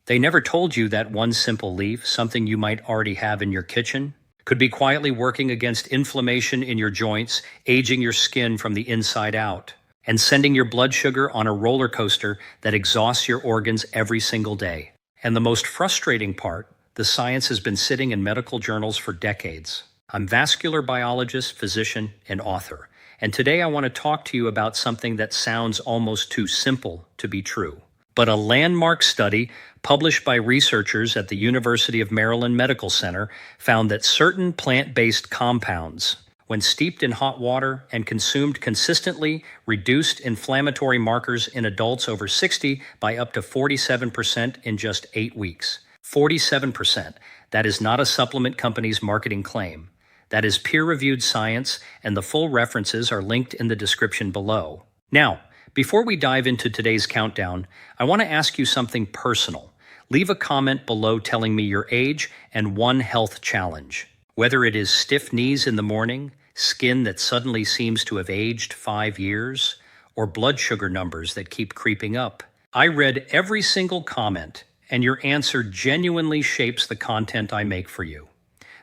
They never told you that one simple leaf, something you might already have in your kitchen, could be quietly working against inflammation in your joints, aging your skin from the inside out, and sending your blood sugar on a roller coaster that exhausts your organs every single day. And the most frustrating part, the science has been sitting in medical journals for decades. I'm vascular biologist, physician, and author. And today I want to talk to you about something that sounds almost too simple to be true. But a landmark study published by researchers at the University of Maryland Medical Center found that certain plant-based compounds, when steeped in hot water and consumed consistently, reduced inflammatory markers in adults over 60 by up to 47% in just 8 weeks. 47%. That is not a supplement company's marketing claim. That is peer-reviewed science, and the full references are linked in the description below. Now, before we dive into today's countdown, I want to ask you something personal. Leave a comment below telling me your age and one health challenge. Whether it is stiff knees in the morning, skin that suddenly seems to have aged 5 years, or blood sugar numbers that keep creeping up. I read every single comment, and your answer genuinely shapes the content I make for you.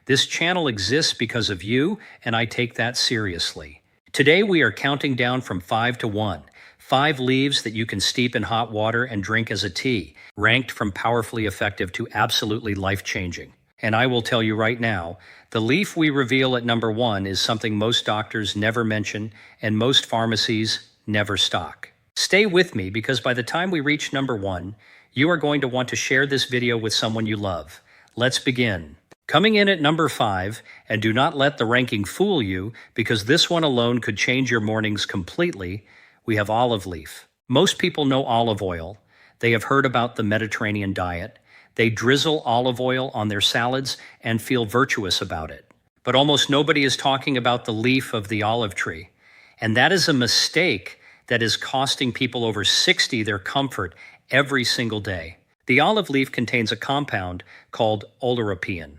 This channel exists because of you, and I take that seriously. Today we are counting down from 5 to 1. 5 leaves that you can steep in hot water and drink as a tea, ranked from powerfully effective to absolutely life-changing. And I will tell you right now, the leaf we reveal at number 1 is something most doctors never mention and most pharmacies never stock. Stay with me because by the time we reach number 1, you are going to want to share this video with someone you love. Let's begin. Coming in at number 5, and do not let the ranking fool you because this one alone could change your mornings completely, we have olive leaf. Most people know olive oil. They have heard about the Mediterranean diet. They drizzle olive oil on their salads and feel virtuous about it. But almost nobody is talking about the leaf of the olive tree. And that is a mistake that is costing people over 60 their comfort every single day. The olive leaf contains a compound called oleuropein.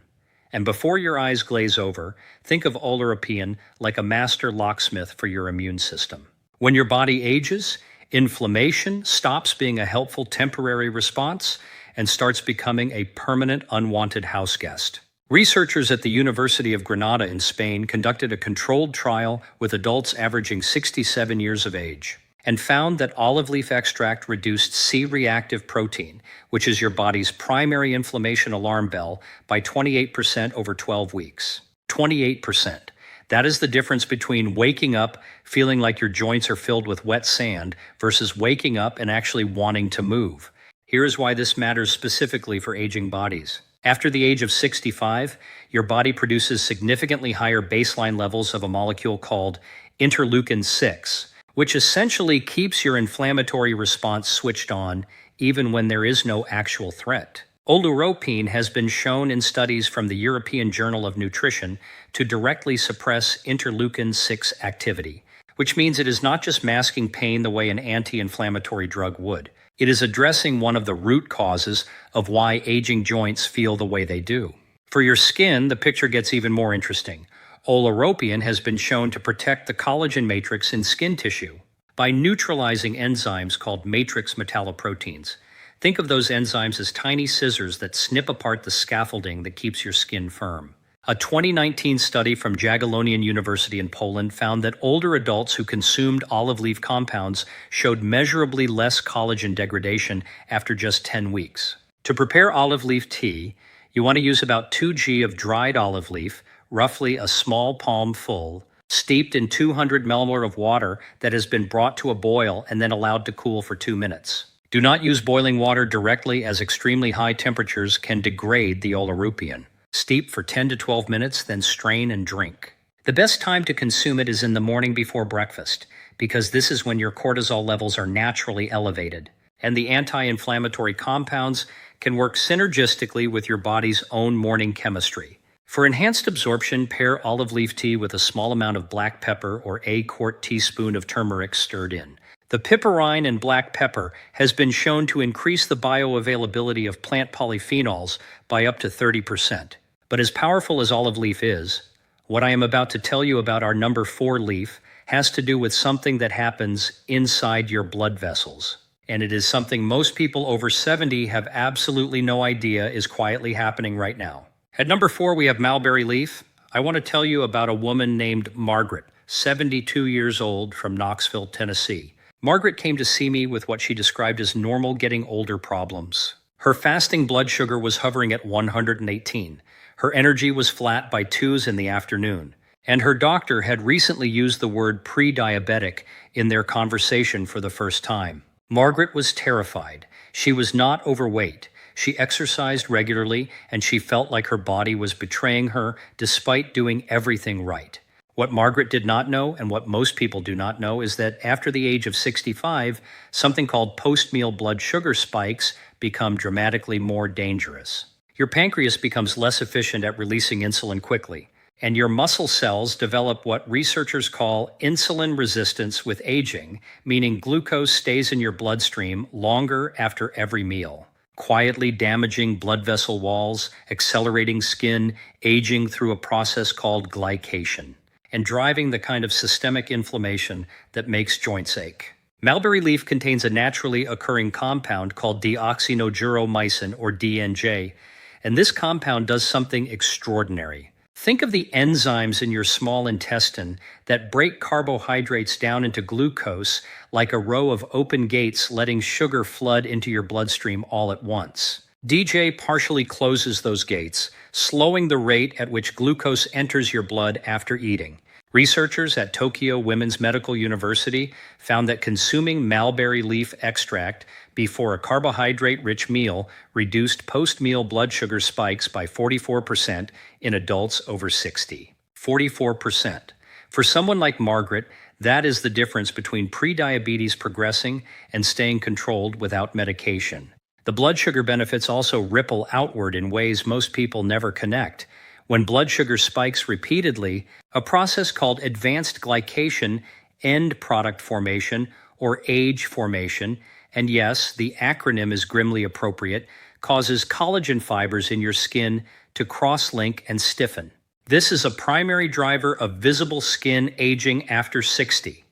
And before your eyes glaze over, think of oleuropein like a master locksmith for your immune system. When your body ages, inflammation stops being a helpful temporary response and starts becoming a permanent unwanted house guest. Researchers at the University of Granada in Spain conducted a controlled trial with adults averaging 67 years of age and found that olive leaf extract reduced C-reactive protein, which is your body's primary inflammation alarm bell, by 28% over 12 weeks. 28%. That is the difference between waking up feeling like your joints are filled with wet sand versus waking up and actually wanting to move. Here is why this matters specifically for aging bodies. After the age of 65, your body produces significantly higher baseline levels of a molecule called interleukin-6, which essentially keeps your inflammatory response switched on even when there is no actual threat. Oleuropein has been shown in studies from the European Journal of Nutrition to directly suppress interleukin-6 activity, which means it is not just masking pain the way an anti-inflammatory drug would. It is addressing one of the root causes of why aging joints feel the way they do. For your skin, the picture gets even more interesting. Oleuropein has been shown to protect the collagen matrix in skin tissue by neutralizing enzymes called matrix metalloproteins. Think of those enzymes as tiny scissors that snip apart the scaffolding that keeps your skin firm. A 2019 study from Jagiellonian University in Poland found that older adults who consumed olive leaf compounds showed measurably less collagen degradation after just 10 weeks. To prepare olive leaf tea, you want to use about 2 g of dried olive leaf, roughly a small palm full, steeped in 200 milliliters of water that has been brought to a boil and then allowed to cool for 2 minutes. Do not use boiling water directly as extremely high temperatures can degrade the oleuropein. Steep for 10 to 12 minutes, then strain and drink. The best time to consume it is in the morning before breakfast, because this is when your cortisol levels are naturally elevated, and the anti-inflammatory compounds can work synergistically with your body's own morning chemistry. For enhanced absorption, pair olive leaf tea with a small amount of black pepper or a quart teaspoon of turmeric stirred in. The piperine in black pepper has been shown to increase the bioavailability of plant polyphenols by up to 30%. But as powerful as olive leaf is, what I am about to tell you about our number 4 leaf has to do with something that happens inside your blood vessels. And it is something most people over 70 have absolutely no idea is quietly happening right now. At number 4, we have mulberry leaf. I want to tell you about a woman named Margaret, 72 years old, from Knoxville, Tennessee. Margaret came to see me with what she described as normal getting older problems. Her fasting blood sugar was hovering at 118. Her energy was flat by 2s in the afternoon. And her doctor had recently used the word pre-diabetic in their conversation for the first time. Margaret was terrified. She was not overweight. She exercised regularly, and she felt like her body was betraying her despite doing everything right. What Margaret did not know, and what most people do not know, is that after the age of 65, something called post-meal blood sugar spikes become dramatically more dangerous. Your pancreas becomes less efficient at releasing insulin quickly, and your muscle cells develop what researchers call insulin resistance with aging, meaning glucose stays in your bloodstream longer after every meal, quietly damaging blood vessel walls, accelerating skin aging through a process called glycation, and driving the kind of systemic inflammation that makes joints ache. Mulberry leaf contains a naturally occurring compound called deoxynitromycin, or DNJ, and this compound does something extraordinary. Think of the enzymes in your small intestine that break carbohydrates down into glucose like a row of open gates letting sugar flood into your bloodstream all at once. DJ partially closes those gates, slowing the rate at which glucose enters your blood after eating. Researchers at Tokyo Women's Medical University found that consuming mulberry leaf extract before a carbohydrate-rich meal reduced post-meal blood sugar spikes by 44% in adults over 60. 44%. For someone like Margaret, that is the difference between prediabetes progressing and staying controlled without medication. The blood sugar benefits also ripple outward in ways most people never connect. When blood sugar spikes repeatedly, a process called advanced glycation, end product formation, or age formation, and yes, the acronym is grimly appropriate, causes collagen fibers in your skin to cross-link and stiffen. This is a primary driver of visible skin aging after 60.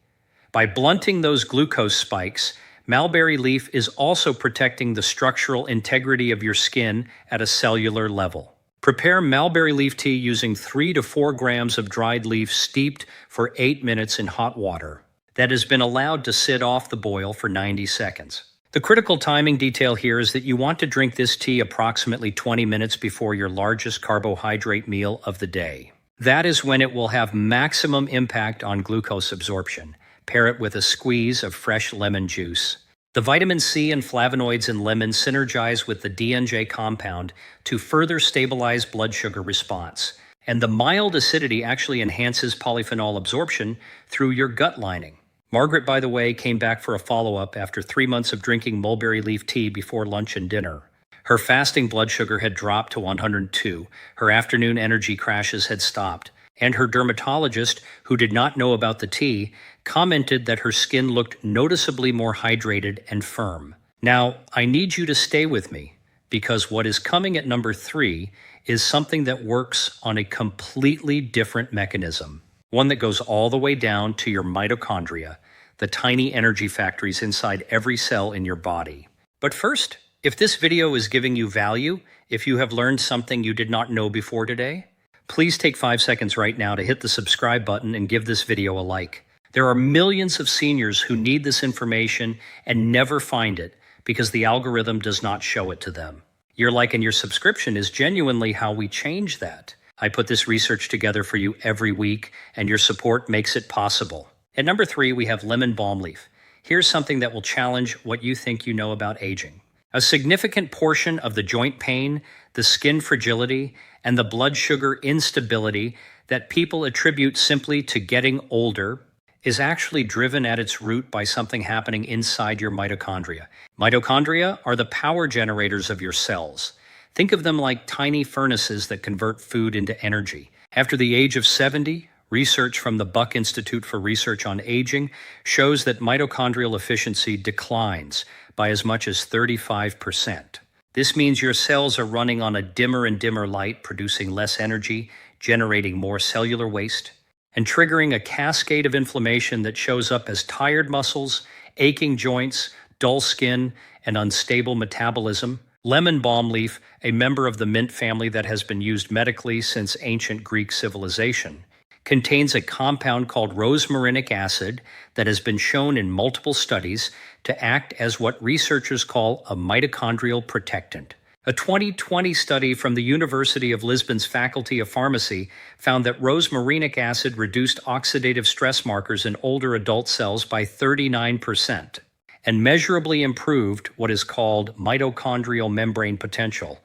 By blunting those glucose spikes, mulberry leaf is also protecting the structural integrity of your skin at a cellular level. Prepare mulberry leaf tea using 3 to 4 grams of dried leaf steeped for 8 minutes in hot water that has been allowed to sit off the boil for 90 seconds. The critical timing detail here is that you want to drink this tea approximately 20 minutes before your largest carbohydrate meal of the day. That is when it will have maximum impact on glucose absorption. Pair it with a squeeze of fresh lemon juice. The vitamin C and flavonoids in lemon synergize with the DNJ compound to further stabilize blood sugar response. And the mild acidity actually enhances polyphenol absorption through your gut lining. Margaret, by the way, came back for a follow-up after 3 months of drinking mulberry leaf tea before lunch and dinner. Her fasting blood sugar had dropped to 102. Her afternoon energy crashes had stopped. And her dermatologist, who did not know about the tea, commented that her skin looked noticeably more hydrated and firm. Now, I need you to stay with me, because what is coming at number 3 is something that works on a completely different mechanism, one that goes all the way down to your mitochondria, the tiny energy factories inside every cell in your body. But first, if this video is giving you value, if you have learned something you did not know before today, please take 5 seconds right now to hit the subscribe button and give this video a like. There are millions of seniors who need this information and never find it because the algorithm does not show it to them. Your like and your subscription is genuinely how we change that. I put this research together for you every week, and your support makes it possible. At number 3, we have lemon balm leaf. Here's something that will challenge what you think you know about aging. A significant portion of the joint pain, the skin fragility, and the blood sugar instability that people attribute simply to getting older is actually driven at its root by something happening inside your mitochondria. Mitochondria are the power generators of your cells. Think of them like tiny furnaces that convert food into energy. After the age of 70, research from the Buck Institute for Research on Aging shows that mitochondrial efficiency declines by as much as 35%. This means your cells are running on a dimmer and dimmer light, producing less energy, generating more cellular waste, and triggering a cascade of inflammation that shows up as tired muscles, aching joints, dull skin, and unstable metabolism. Lemon balm leaf, a member of the mint family that has been used medically since ancient Greek civilization, contains a compound called rosmarinic acid that has been shown in multiple studies to act as what researchers call a mitochondrial protectant. A 2020 study from the University of Lisbon's Faculty of Pharmacy found that rosmarinic acid reduced oxidative stress markers in older adult cells by 39% and measurably improved what is called mitochondrial membrane potential,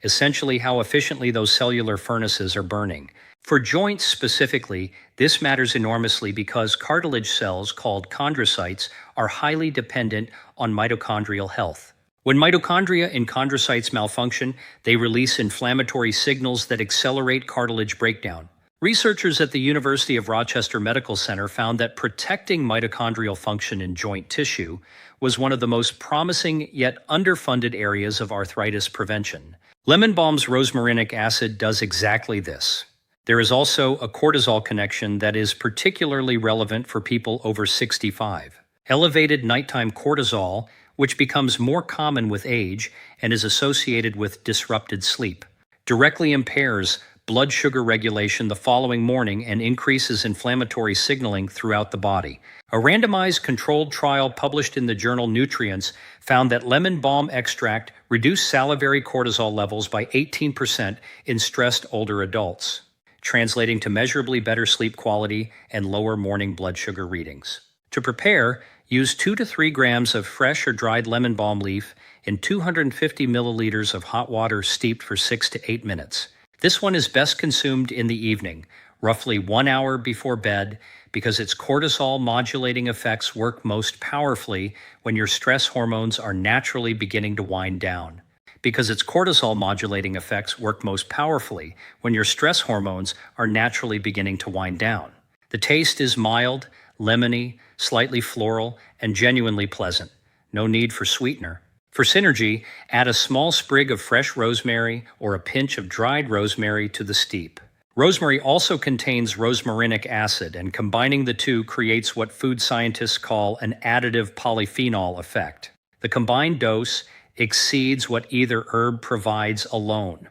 essentially how efficiently those cellular furnaces are burning. For joints specifically, this matters enormously because cartilage cells called chondrocytes are highly dependent on mitochondrial health. When mitochondria in chondrocytes malfunction, they release inflammatory signals that accelerate cartilage breakdown. Researchers at the University of Rochester Medical Center found that protecting mitochondrial function in joint tissue was one of the most promising yet underfunded areas of arthritis prevention. Lemon balm's rosmarinic acid does exactly this. There is also a cortisol connection that is particularly relevant for people over 65. Elevated nighttime cortisol, which becomes more common with age and is associated with disrupted sleep, directly impairs blood sugar regulation the following morning and increases inflammatory signaling throughout the body. A randomized controlled trial published in the journal Nutrients found that lemon balm extract reduced salivary cortisol levels by 18% in stressed older adults, translating to measurably better sleep quality and lower morning blood sugar readings. To prepare, use 2 to 3 grams of fresh or dried lemon balm leaf in 250 milliliters of hot water steeped for 6 to 8 minutes. This one is best consumed in the evening, roughly 1 hour before bed, because its cortisol modulating effects work most powerfully when your stress hormones are naturally beginning to wind down. Because its cortisol modulating effects work most powerfully when your stress hormones are naturally beginning to wind down. The taste is mild, lemony, slightly floral, and genuinely pleasant. No need for sweetener. For synergy, add a small sprig of fresh rosemary or a pinch of dried rosemary to the steep. Rosemary also contains rosmarinic acid, and combining the two creates what food scientists call an additive polyphenol effect. The combined dose exceeds what either herb provides alone.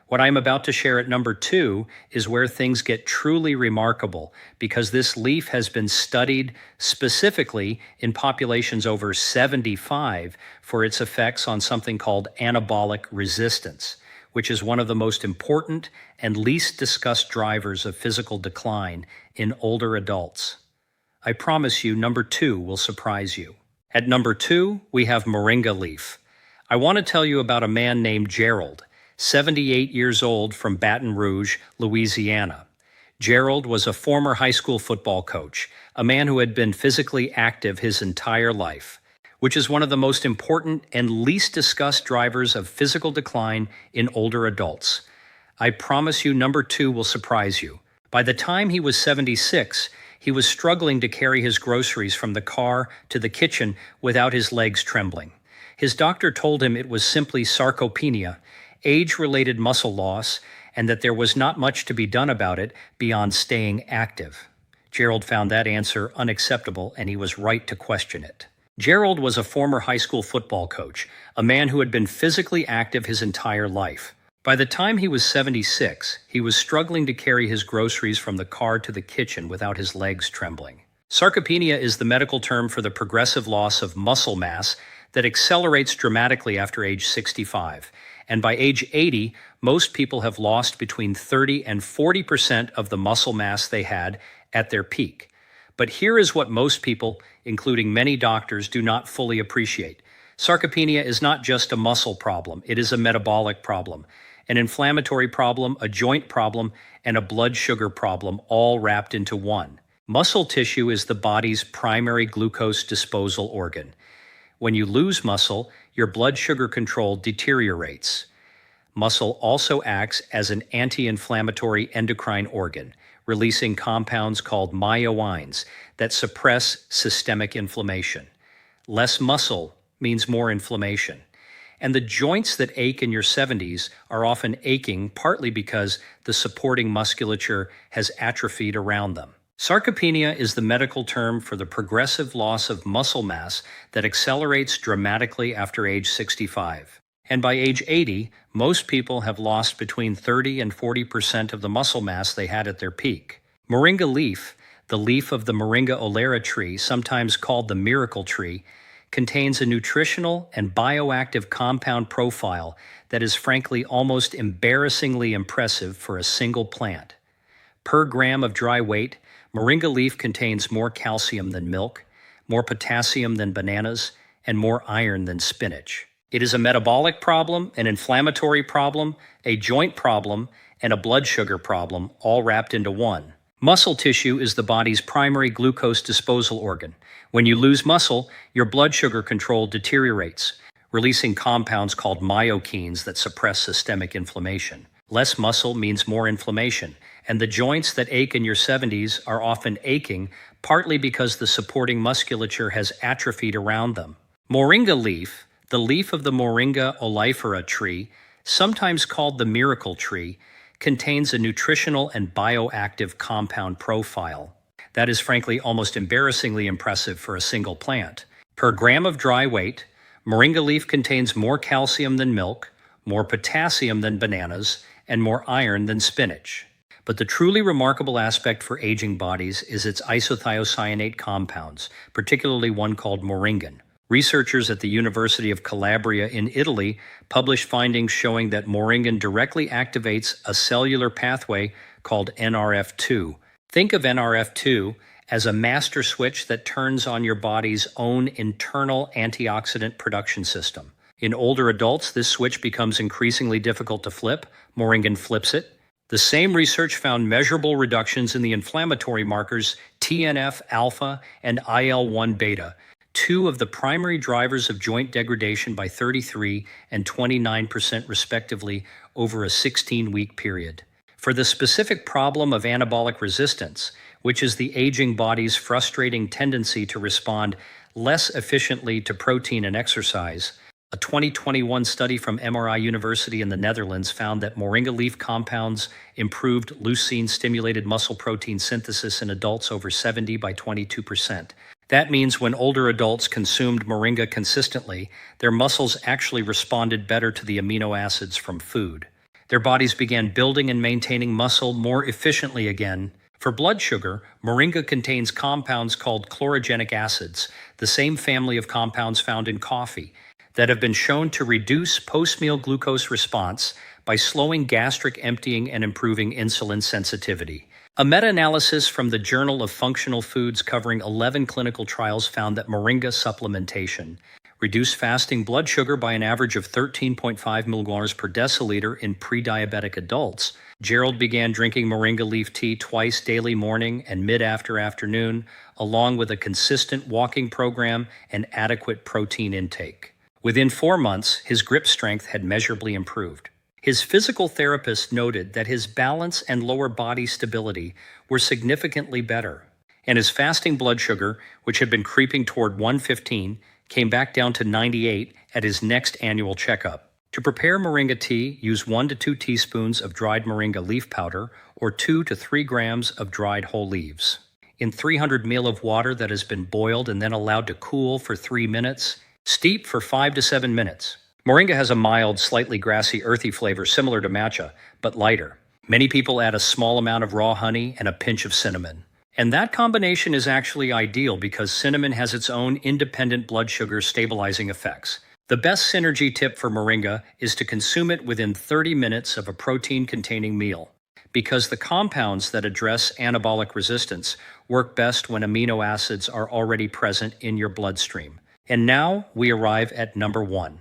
What I'm about to share at number 2 is where things get truly remarkable, because this leaf has been studied specifically in populations over 75 for its effects on something called anabolic resistance, which is one of the most important and least discussed drivers of physical decline in older adults. I promise you, number 2 will surprise you. At number 2, we have moringa leaf. I want to tell you about a man named Gerald, 78 years old, from Baton Rouge, Louisiana. Gerald was a former high school football coach, a man who had been physically active his entire life, which is one of the most important and least discussed drivers of physical decline in older adults. I promise you, number 2 will surprise you. By the time he was 76, he was struggling to carry his groceries from the car to the kitchen without his legs trembling. His doctor told him it was simply sarcopenia, age-related muscle loss, and that there was not much to be done about it beyond staying active. Gerald found that answer unacceptable, and he was right to question it. Gerald was a former high school football coach, a man who had been physically active his entire life. By the time he was 76, he was struggling to carry his groceries from the car to the kitchen without his legs trembling. Sarcopenia is the medical term for the progressive loss of muscle mass that accelerates dramatically after age 65. And by age 80, most people have lost between 30 and 40% of the muscle mass they had at their peak. But here is what most people, including many doctors, do not fully appreciate. Sarcopenia is not just a muscle problem, it is a metabolic problem, an inflammatory problem, a joint problem, and a blood sugar problem, all wrapped into one. Muscle tissue is the body's primary glucose disposal organ. When you lose muscle, your blood sugar control deteriorates. Muscle also acts as an anti-inflammatory endocrine organ, releasing compounds called myokines that suppress systemic inflammation. Less muscle means more inflammation. And the joints that ache in your 70s are often aching partly because the supporting musculature has atrophied around them. Sarcopenia is the medical term for the progressive loss of muscle mass that accelerates dramatically after age 65. And by age 80, most people have lost between 30 and 40% of the muscle mass they had at their peak. Moringa leaf, the leaf of the Moringa oleracea tree, sometimes called the miracle tree, contains a nutritional and bioactive compound profile that is frankly almost embarrassingly impressive for a single plant. Per gram of dry weight, Moringa leaf contains more calcium than milk, more potassium than bananas, and more iron than spinach. It is a metabolic problem, an inflammatory problem, a joint problem, and a blood sugar problem, all wrapped into one. Muscle tissue is the body's primary glucose disposal organ. When you lose muscle, your blood sugar control deteriorates, releasing compounds called myokines that suppress systemic inflammation. Less muscle means more inflammation, and the joints that ache in your 70s are often aching partly because the supporting musculature has atrophied around them. Moringa leaf, the leaf of the Moringa oleifera tree, sometimes called the miracle tree, contains a nutritional and bioactive compound profile that is frankly almost embarrassingly impressive for a single plant. Per gram of dry weight, Moringa leaf contains more calcium than milk, more potassium than bananas, and more iron than spinach. But the truly remarkable aspect for aging bodies is its isothiocyanate compounds, particularly one called moringan. Researchers at the University of Calabria in Italy published findings showing that moringan directly activates a cellular pathway called NRF2. Think of NRF2 as a master switch that turns on your body's own internal antioxidant production system. In older adults, this switch becomes increasingly difficult to flip. Moringan flips it. The same research found measurable reductions in the inflammatory markers TNF-alpha and IL-1 beta, two of the primary drivers of joint degradation, by 33 and 29% respectively over a 16-week period. For the specific problem of anabolic resistance, which is the aging body's frustrating tendency to respond less efficiently to protein and exercise, a 2021 study from MRI University in the Netherlands found that moringa leaf compounds improved leucine-stimulated muscle protein synthesis in adults over 70 by 22%. That means when older adults consumed moringa consistently, their muscles actually responded better to the amino acids from food. Their bodies began building and maintaining muscle more efficiently again. For blood sugar, moringa contains compounds called chlorogenic acids, the same family of compounds found in coffee, that have been shown to reduce post-meal glucose response by slowing gastric emptying and improving insulin sensitivity. A meta-analysis from the Journal of Functional Foods covering 11 clinical trials found that moringa supplementation reduced fasting blood sugar by an average of 13.5 millimoles per deciliter in pre-diabetic adults. Gerald began drinking moringa leaf tea twice daily, morning and mid-afternoon, along with a consistent walking program and adequate protein intake. Within 4 months, his grip strength had measurably improved. His physical therapist noted that his balance and lower body stability were significantly better, and his fasting blood sugar, which had been creeping toward 115, came back down to 98 at his next annual checkup. To prepare moringa tea, use 1 to 2 teaspoons of dried moringa leaf powder or 2 to 3 grams of dried whole leaves. In 300 ml of water that has been boiled and then allowed to cool for 3 minutes, steep for 5 to 7 minutes. Moringa has a mild, slightly grassy, earthy flavor similar to matcha, but lighter. Many people add a small amount of raw honey and a pinch of cinnamon. And that combination is actually ideal because cinnamon has its own independent blood sugar stabilizing effects. The best synergy tip for moringa is to consume it within 30 minutes of a protein-containing meal, because the compounds that address anabolic resistance work best when amino acids are already present in your bloodstream. And now we arrive at number 1.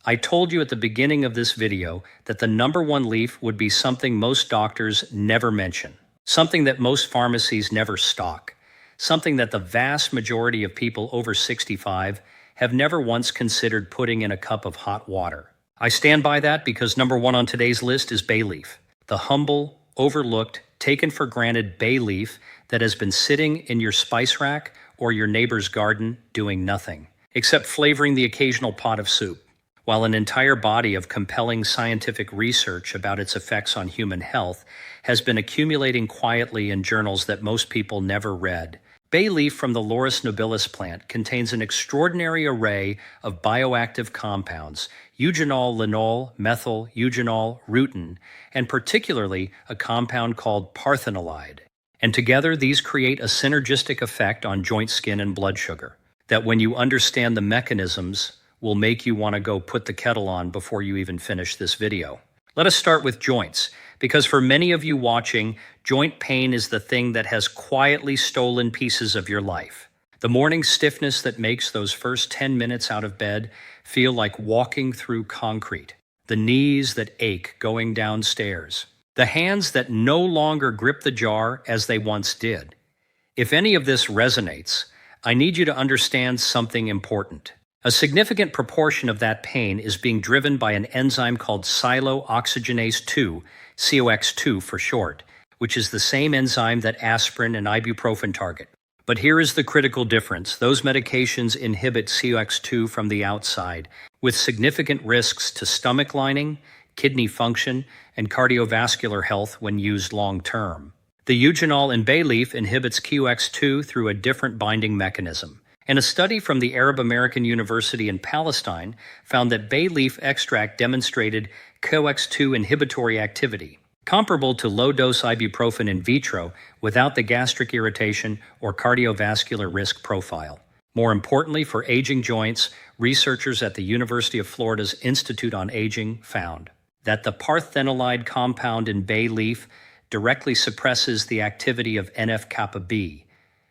I told you at the beginning of this video that the number 1 leaf would be something most doctors never mention, something that most pharmacies never stock, something that the vast majority of people over 65 have never once considered putting in a cup of hot water. I stand by that because number 1 on today's list is bay leaf, the humble, overlooked, taken for granted bay leaf that has been sitting in your spice rack or your neighbor's garden doing nothing, except flavoring the occasional pot of soup. while an entire body of compelling scientific research about its effects on human health has been accumulating quietly in journals that most people never read. Bay leaf from the Laurus nobilis plant contains an extraordinary array of bioactive compounds, eugenol, linol, methyl, eugenol, rutin, and particularly a compound called parthenolide. And together these create a synergistic effect on joint skin and blood sugar that, when you understand the mechanisms, will make you want to go put the kettle on before you even finish this video. Let us start with joints, because for many of you watching, joint pain is the thing that has quietly stolen pieces of your life. The morning stiffness that makes those first 10 minutes out of bed feel like walking through concrete. The knees that ache going downstairs. The hands that no longer grip the jar as they once did. If any of this resonates, I need you to understand something important. A significant proportion of that pain is being driven by an enzyme called sialooxygenase 2, COX2 for short, which is the same enzyme that aspirin and ibuprofen target. But here is the critical difference. Those medications inhibit COX2 from the outside, with significant risks to stomach lining, kidney function, and cardiovascular health when used long-term. The eugenol in bay leaf inhibits COX2 through a different binding mechanism. And a study from the Arab American University in Palestine found that bay leaf extract demonstrated COX2 inhibitory activity, comparable to low-dose ibuprofen in vitro without the gastric irritation or cardiovascular risk profile. More importantly, for aging joints, researchers at the University of Florida's Institute on Aging found that the parthenolide compound in bay leaf directly suppresses the activity of NF-kappa B,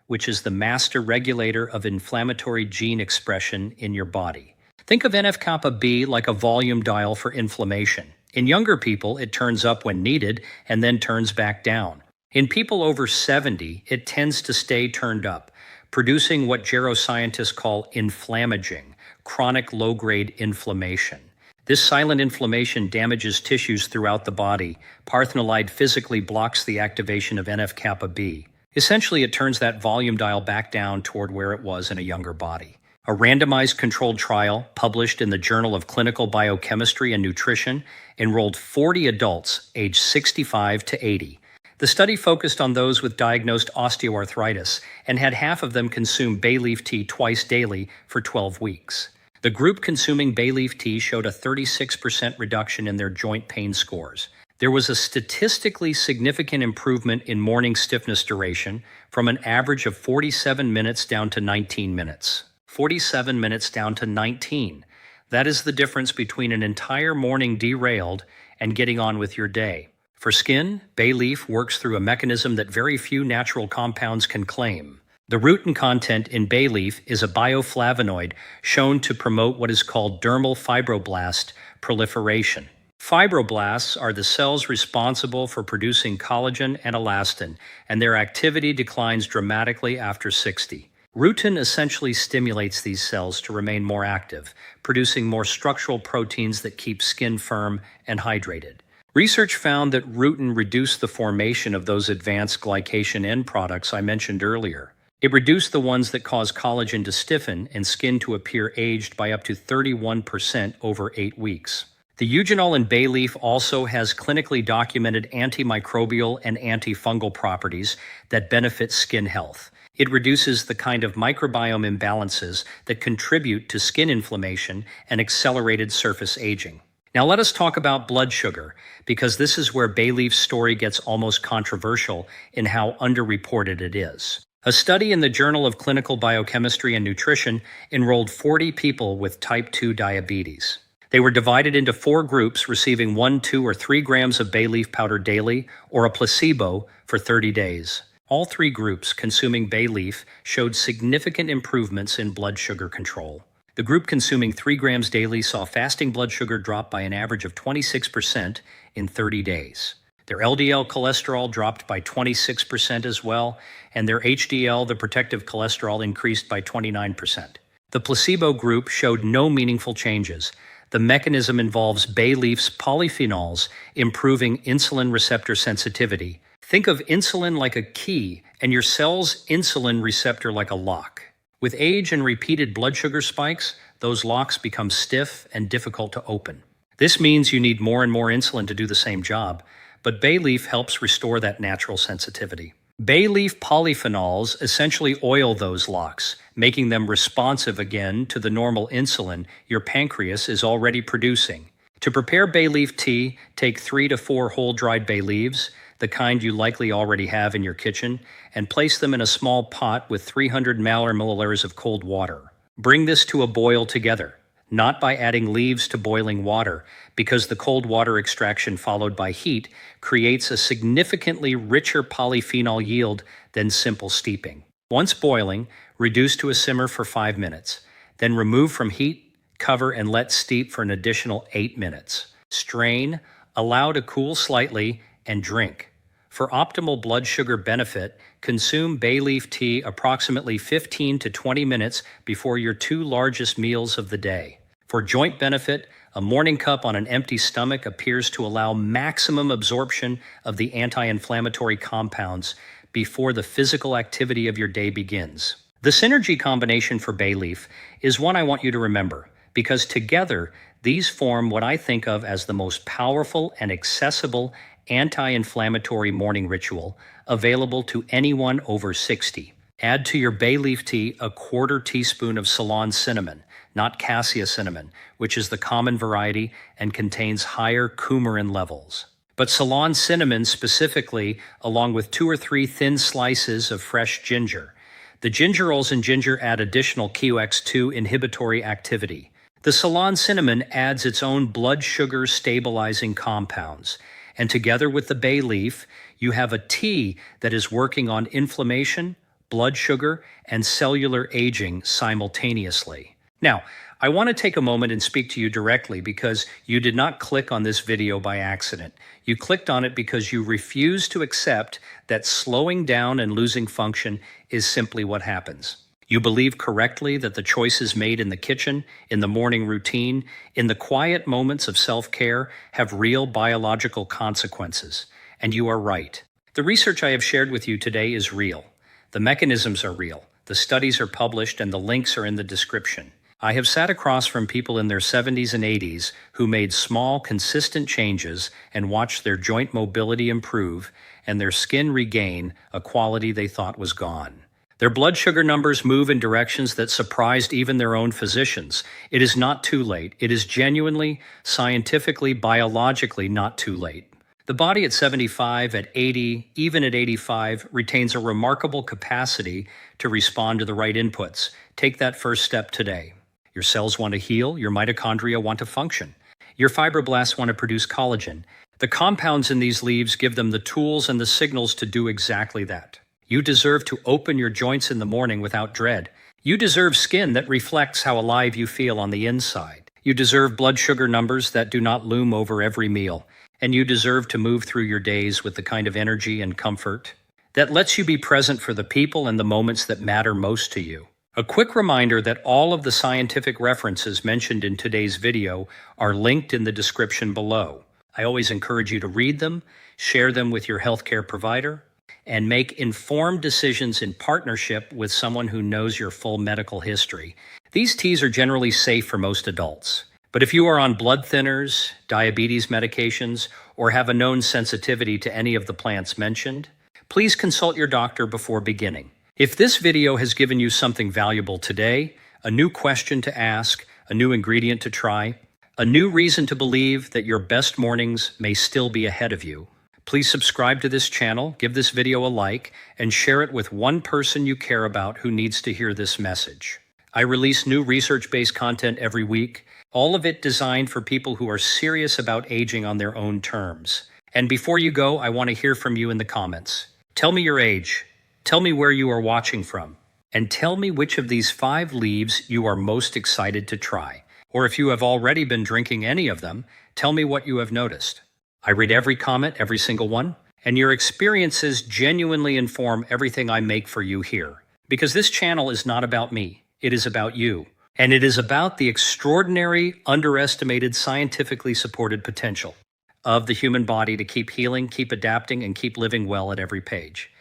which is the master regulator of inflammatory gene expression in your body. Think of NF-kappa B like a volume dial for inflammation. In younger people, it turns up when needed and then turns back down. In people over 70, it tends to stay turned up, producing what geroscientists call inflammaging, chronic low-grade inflammation. This silent inflammation damages tissues throughout the body. Parthenolide physically blocks the activation of NF-kappa B. Essentially, it turns that volume dial back down toward where it was in a younger body. A randomized controlled trial published in the Journal of Clinical Biochemistry and Nutrition enrolled 40 adults aged 65 to 80. The study focused on those with diagnosed osteoarthritis and had half of them consume bay leaf tea twice daily for 12 weeks. The group consuming bay leaf tea showed a 36% reduction in their joint pain scores. There was a statistically significant improvement in morning stiffness duration from an average of 47 minutes down to 19 minutes. 47 minutes down to 19. That is the difference between an entire morning derailed and getting on with your day. For skin, bay leaf works through a mechanism that very few natural compounds can claim. The rutin content in bay leaf is a bioflavonoid shown to promote what is called dermal fibroblast proliferation. Fibroblasts are the cells responsible for producing collagen and elastin, and their activity declines dramatically after 60. Rutin essentially stimulates these cells to remain more active, producing more structural proteins that keep skin firm and hydrated. Research found that rutin reduced the formation of those advanced glycation end products I mentioned earlier. It reduced the ones that cause collagen to stiffen and skin to appear aged by up to 31% over 8 weeks. The eugenol in bay leaf also has clinically documented antimicrobial and antifungal properties that benefit skin health. It reduces the kind of microbiome imbalances that contribute to skin inflammation and accelerated surface aging. Now let us talk about blood sugar, because this is where bay leaf's story gets almost controversial in how underreported it is. A study in the Journal of Clinical Biochemistry and Nutrition enrolled 40 people with type 2 diabetes. They were divided into 4 groups receiving 1, 2, or 3 grams of bay leaf powder daily or a placebo for 30 days. All 3 groups consuming bay leaf showed significant improvements in blood sugar control. The group consuming 3 grams daily saw fasting blood sugar drop by an average of 26% in 30 days. Their LDL cholesterol dropped by 26% as well, and their HDL, the protective cholesterol, increased by 29%. The placebo group showed no meaningful changes. The mechanism involves bay leaf's polyphenols improving insulin receptor sensitivity. Think of insulin like a key and your cell's insulin receptor like a lock. With age and repeated blood sugar spikes, those locks become stiff and difficult to open. This means you need more and more insulin to do the same job, but bay leaf helps restore that natural sensitivity. Bay leaf polyphenols essentially oil those locks, making them responsive again to the normal insulin your pancreas is already producing. To prepare bay leaf tea, take 3 to 4 whole dried bay leaves, the kind you likely already have in your kitchen, and place them in a small pot with 300 milliliters of cold water. Bring this to a boil together, not by adding leaves to boiling water, because the cold water extraction followed by heat creates a significantly richer polyphenol yield than simple steeping. Once boiling, reduce to a simmer for 5 minutes. Then remove from heat, cover, and let steep for an additional 8 minutes. Strain, allow to cool slightly, and drink. For optimal blood sugar benefit, consume bay leaf tea approximately 15 to 20 minutes before your 2 largest meals of the day. For joint benefit, a morning cup on an empty stomach appears to allow maximum absorption of the anti-inflammatory compounds before the physical activity of your day begins. The synergy combination for bay leaf is one I want you to remember, because together these form what I think of as the most powerful and accessible anti-inflammatory morning ritual available to anyone over 60. Add to your bay leaf tea a 1/4 teaspoon of Ceylon cinnamon, not cassia cinnamon, which is the common variety and contains higher coumarin levels. But Ceylon cinnamon specifically, along with 2 or 3 thin slices of fresh ginger. The gingerols in ginger add additional QX2 inhibitory activity. The Ceylon cinnamon adds its own blood sugar stabilizing compounds, and together with the bay leaf, you have a tea that is working on inflammation, blood sugar, and cellular aging simultaneously. Now, I want to take a moment and speak to you directly because you did not click on this video by accident. You clicked on it because you refuse to accept that slowing down and losing function is simply what happens. You believe correctly that the choices made in the kitchen, in the morning routine, in the quiet moments of self-care have real biological consequences. And you are right. The research I have shared with you today is real. The mechanisms are real. The studies are published and the links are in the description. I have sat across from people in their 70s and 80s who made small, consistent changes and watched their joint mobility improve and their skin regain a quality they thought was gone. Their blood sugar numbers move in directions that surprised even their own physicians. It is not too late. It is genuinely, scientifically, biologically not too late. The body at 75, at 80, even at 85, retains a remarkable capacity to respond to the right inputs. Take that first step today. Your cells want to heal. Your mitochondria want to function. Your fibroblasts want to produce collagen. The compounds in these leaves give them the tools and the signals to do exactly that. You deserve to open your joints in the morning without dread. You deserve skin that reflects how alive you feel on the inside. You deserve blood sugar numbers that do not loom over every meal. And you deserve to move through your days with the kind of energy and comfort that lets you be present for the people and the moments that matter most to you. A quick reminder that all of the scientific references mentioned in today's video are linked in the description below. I always encourage you to read them, share them with your healthcare provider, and make informed decisions in partnership with someone who knows your full medical history. These teas are generally safe for most adults. But if you are on blood thinners, diabetes medications, or have a known sensitivity to any of the plants mentioned, please consult your doctor before beginning. If this video has given you something valuable today, a new question to ask, a new ingredient to try, a new reason to believe that your best mornings may still be ahead of you, please subscribe to this channel, give this video a like, and share it with one person you care about who needs to hear this message. I release new research-based content every week, all of it designed for people who are serious about aging on their own terms. And before you go, I want to hear from you in the comments. Tell me your age, tell me where you are watching from, and tell me which of these 5 leaves you are most excited to try. Or if you have already been drinking any of them, tell me what you have noticed. I read every comment, every single one, and your experiences genuinely inform everything I make for you here. Because this channel is not about me, it is about you. And it is about the extraordinary, underestimated, scientifically supported potential of the human body to keep healing, keep adapting, and keep living well at every page.